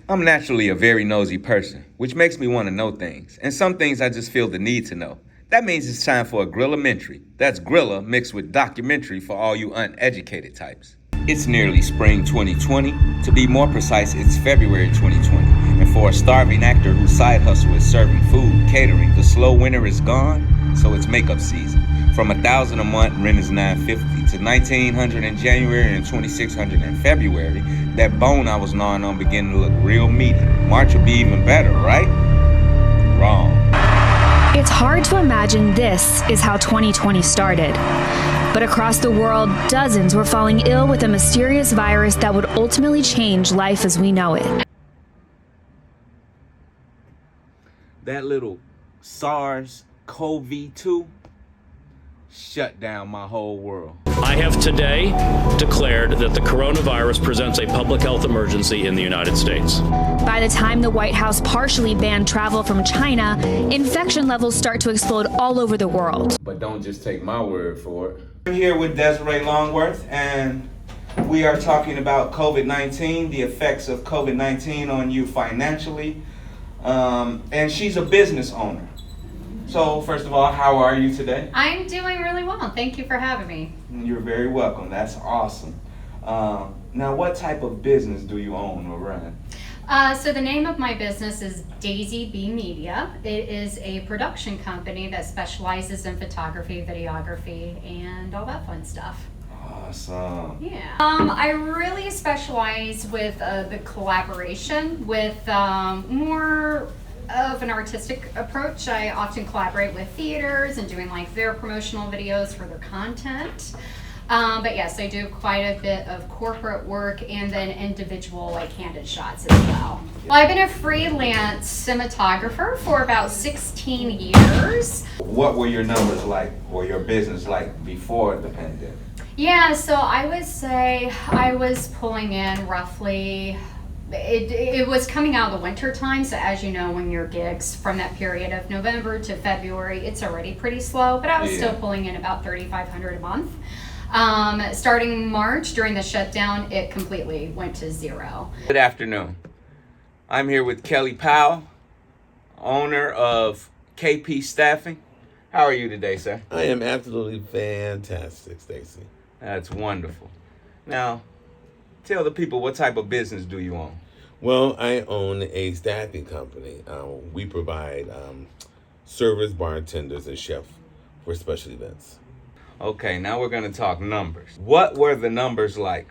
I'm naturally a very nosy person, which makes me want to know things, and some things I just feel the need to know. That means it's time for a Grillamentary. That's Grilla mixed with documentary for all you uneducated types. It's nearly spring 2020. To be more precise, it's February 2020. And for a starving actor whose side hustle is serving food, catering, the slow winter is gone, so it's makeup season. From $1,000 a month, rent is $950 to $1,900 in January and $2,600 in February. That bone I was gnawing on beginning to look real meaty. March will be even better, right? Wrong. It's hard to imagine this is how 2020 started. But across the world, dozens were falling ill with a mysterious virus that would ultimately change life as we know it. That little SARS-CoV-2 shut down my whole world. I have today declared that the coronavirus presents a public health emergency in the United States. By the time the White House partially banned travel from China, infection levels start to explode all over the world. But don't just take my word for it. I'm here with Desiree Longworth, and we are talking about COVID-19, the effects of COVID-19 on you financially. And she's a business owner. So, first of all, how are you today? I'm doing really well. Thank you for having me. You're very welcome. That's awesome. Now, what type of business do you own or run? So the name of my business is Daisy B Media. It is a production company that specializes in photography, videography, and all that fun stuff. Awesome. Yeah. I really specialize with the collaboration with more of an artistic approach. I often collaborate with theaters and doing like their promotional videos for their content. But yes, I do quite a bit of corporate work and then individual like candid shots as well. Well, I've been a freelance cinematographer for about 16 years. What were your numbers like or your business like before the pandemic? Yeah, so I would say I was pulling in roughly, it was coming out of the winter time, so as you know, when your gigs from that period of November to February, it's already pretty slow, but I was still pulling in about $3,500 a month. Starting March, during the shutdown, it completely went to zero. Good afternoon. I'm here with Kelly Powell, owner of KP Staffing. How are you today, sir? I am absolutely fantastic, Stacy. That's wonderful. Now, tell the people, what type of business do you own? Well, I own a staffing company. We provide servers, bartenders, and chefs for special events. Okay, now we're going to talk numbers. What were the numbers like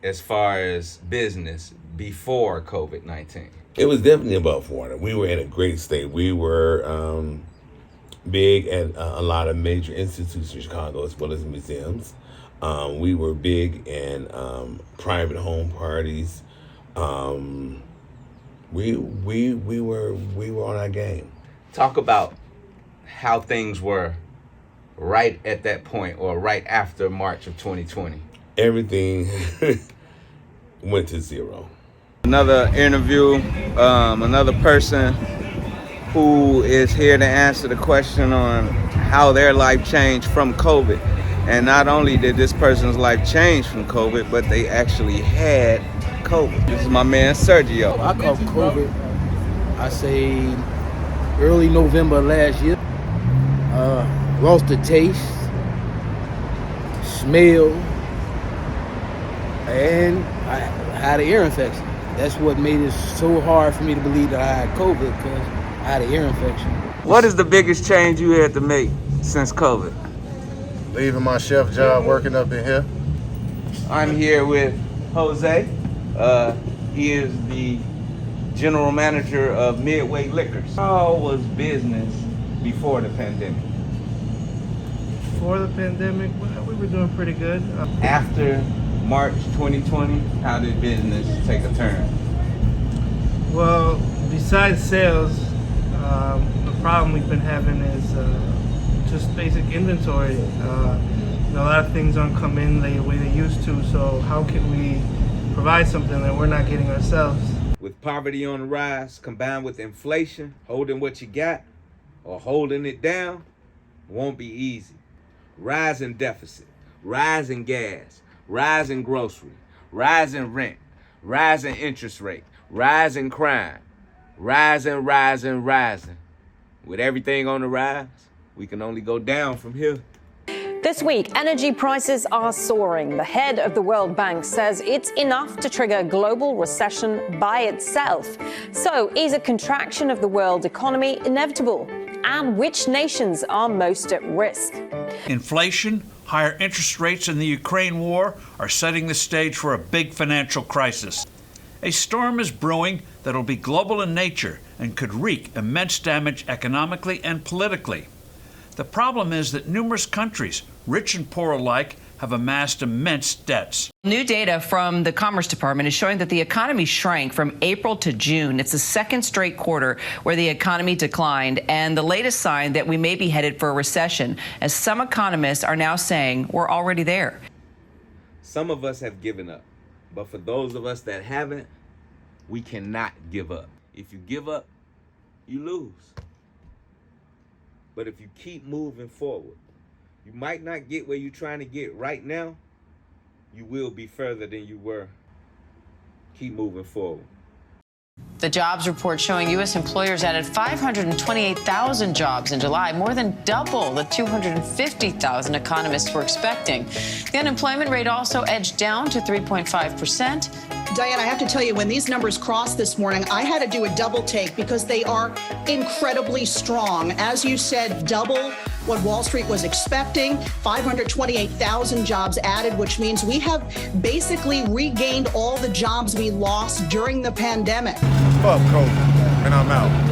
as far as business before COVID-19? It was definitely above water. We were in a great state. We were big at a lot of major institutions in Chicago, as well as museums. We were big in private home parties. We were on our game. Talk about how things were right at that point or right after March of 2020. Everything went to zero. Another interview, another person who is here to answer the question on how their life changed from COVID. And not only did this person's life change from COVID, but they actually had COVID. This is my man Sergio. I caught COVID, I say early November last year. Lost the taste, smell, and I had an ear infection. That's what made it so hard for me to believe that I had COVID, because I had an ear infection. What is the biggest change you had to make since COVID? Leaving my chef job, working up in here. I'm here with Jose. He is the general manager of Midway Liquors. How was business before the pandemic? Before the pandemic, well, we were doing pretty good. After March 2020, how did business take a turn? Well, besides sales, the problem we've been having is just basic inventory. A lot of things don't come in the way they used to, so how can we provide something that we're not getting ourselves? With poverty on the rise, combined with inflation, holding what you got or holding it down won't be easy. Rise in deficit, rise in gas, rise in grocery, rise in rent, Rising interest rate, rising crime, rising. With everything on the rise, we can only go down from here. This week, energy prices are soaring. The head of the World Bank says it's enough to trigger a global recession by itself. So, is a contraction of the world economy inevitable? And which nations are most at risk? Inflation, higher interest rates, and the Ukraine war are setting the stage for a big financial crisis. A storm is brewing that'll be global in nature and could wreak immense damage economically and politically. The problem is that numerous countries, rich and poor alike, have amassed immense debts. New data from the Commerce Department is showing that the economy shrank from April to June. It's the second straight quarter where the economy declined, and the latest sign that we may be headed for a recession, as some economists are now saying we're already there. Some of us have given up, but for those of us that haven't, we cannot give up. If you give up, you lose. But if you keep moving forward, you might not get where you're trying to get right now. You will be further than you were. Keep moving forward. The jobs report showing U.S. employers added 528,000 jobs in July, more than double the 250,000 economists were expecting. The unemployment rate also edged down to 3.5%. Diane, I have to tell you, when these numbers crossed this morning, I had to do a double take because they are incredibly strong. As you said, double what Wall Street was expecting, 528,000 jobs added, which means we have basically regained all the jobs we lost during the pandemic. Fuck COVID, and I'm out.